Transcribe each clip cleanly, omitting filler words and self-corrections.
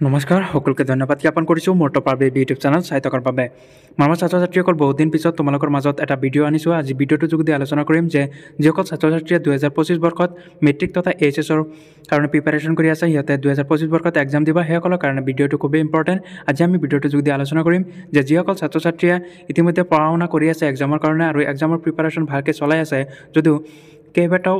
নমস্কাৰ সকলোকে ধন্যবাদ জ্ঞাপন কৰিছোঁ মোৰ টপাৰ বেবী ইউটিউব চেনেল চাই থকাৰ বাবে। মানৱ ছাত্ৰ ছাত্ৰীসকল বহুত দিন পিছত তোমালোকৰ মাজত এটা ভিডিঅ' আনিছোঁ। আজি ভিডিঅ'টোৰ যোগেদি আলোচনা কৰিম যে যিসকল ছাত্ৰ ছাত্ৰীয়ে 2025 বৰ্ষত মেট্ৰিক তথা এইচএছৰ কাৰণে প্ৰিপাৰেশ্যন কৰি আছে, সিহঁতে 2025 বৰ্ষত এক্সাম দিব, সেইসকলৰ কাৰণে ভিডিঅ'টো খুবেই ইম্পৰ্টেণ্ট। আজি আমি ভিডিঅ'টোৰ যোগেদি আলোচনা কৰিম যে যিসকল ছাত্ৰ ছাত্ৰীয়ে ইতিমধ্যে পঢ়া শুনা কৰি আছে এক্সামৰ কাৰণে আৰু এক্সামৰ প্ৰিপাৰেশ্যন ভালকৈ চলাই আছে, যদিও কেইবাটাও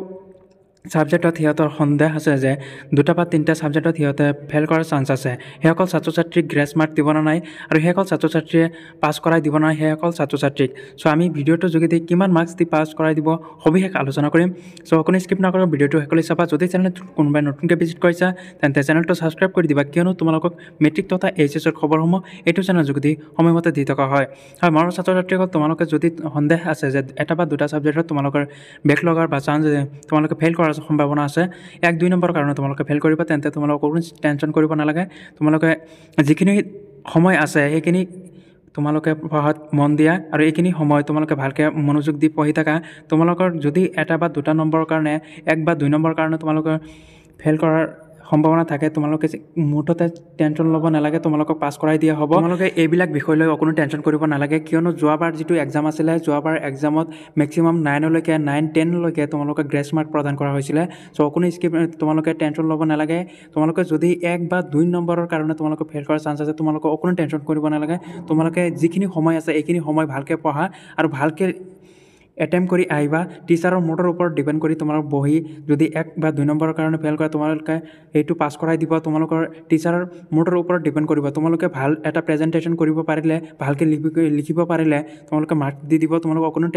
ছাবজেক্টত সিহঁতৰ সন্দেহ আছে যে 2টা বা 3টা ছাবজেক্টত সিহঁতে ফেইল কৰাৰ চান্স আছে, সেইসকল ছাত্ৰ ছাত্ৰীক গ্ৰেছ মাৰ্ক দিব নাই আৰু সেইসকল ছাত্ৰ ছাত্ৰীয়ে পাছ কৰাই দিব নাই সেইসকল ছাত্ৰ ছাত্ৰীক। চ' আমি ভিডিঅ'টোৰ যোগেদি কিমান মাৰ্কছ দি পাছ কৰাই দিব সবিশেষ আলোচনা কৰিম। চ' অকণো স্কিপ নকৰা ভিডিঅ'টো শেষলৈ চাবা। যদি চেনেলটো কোনোবাই নতুনকৈ ভিজিট কৰিছা তেন্তে চেনেলটো ছাবস্ক্ৰাইব কৰি দিবা, কিয়নো তোমালোকক মেট্ৰিক তথা এইচএছৰ খবৰসমূহ এইটো চেনেলৰ যোগেদি সময়মতে দি থকা হয়। আৰু মানৰ ছাত্ৰ ছাত্ৰীসকল তোমালোকে যদি সন্দেহ আছে যে 1 বা 2টা ছাবজেক্টত তোমালোকৰ বেক লগাৰ বা চান্স তোমালোকে ফেইল কৰাৰ সম্ভাৱনা আছে, 1-2 নম্বৰৰ কাৰণে তোমালোকে ফেইল কৰিবা, তেন্তে তোমালোকক কোনো টেনশ্যন কৰিব নালাগে। তোমালোকে যিখিনি সময় আছে সেইখিনি তোমালোকে পঢ়াত মন দিয়া আৰু এইখিনি সময় তোমালোকে ভালকৈ মনোযোগ দি পঢ়ি থাকা। তোমালোকৰ যদি 1 বা 2টা নম্বৰৰ কাৰণে 1 বা 2 নম্বৰৰ কাৰণে তোমালোকৰ ফেইল কৰাৰ সম্ভাৱনা থাকে, তোমালোকে মুহূৰ্ততে টেনশ্যন ল'ব নালাগে, তোমালোকক পাছ কৰাই দিয়া হ'ব। তোমালোকে এইবিলাক বিষয় লৈ অকণো টেনশ্যন কৰিব নালাগে, কিয়নো যোৱাবাৰ যিটো এক্সাম আছিলে, যোৱাবাৰ এক্সামত মেক্সিমাম 9-10লৈকে তোমালোকে গ্ৰেছ মাৰ্ক প্ৰদান কৰা হৈছিলে। চ' অকণো তোমালোকে টেনশ্যন ল'ব নালাগে। তোমালোকে যদি 1 বা 2 নম্বৰৰ কাৰণে তোমালোকে ফেইল কৰাৰ চান্স আছে, তোমালোকে অকণো টেনশ্যন কৰিব নালাগে। তোমালোকে যিখিনি সময় আছে এইখিনি সময় ভালকৈ পঢ়া আৰু ভালকৈ এটেম্প কৰি আহিবা। টিচাৰৰ মুডৰ ওপৰত ডিপেণ্ড কৰি তোমালোক বহি যদি 1 বা 2 নম্বৰৰ কাৰণে ফেইল কৰা, তোমালোকে সেইটো পাছ কৰাই দিব। তোমালোকৰ টিচাৰৰ মুডৰ ওপৰত ডিপেণ্ড কৰিব। তোমালোকে ভাল এটা প্ৰেজেণ্টেশ্যন কৰিব পাৰিলে, ভালকৈ লিখিব পাৰিলে তোমালোকে মাৰ্ক দি দিব। তোমালোক অকণো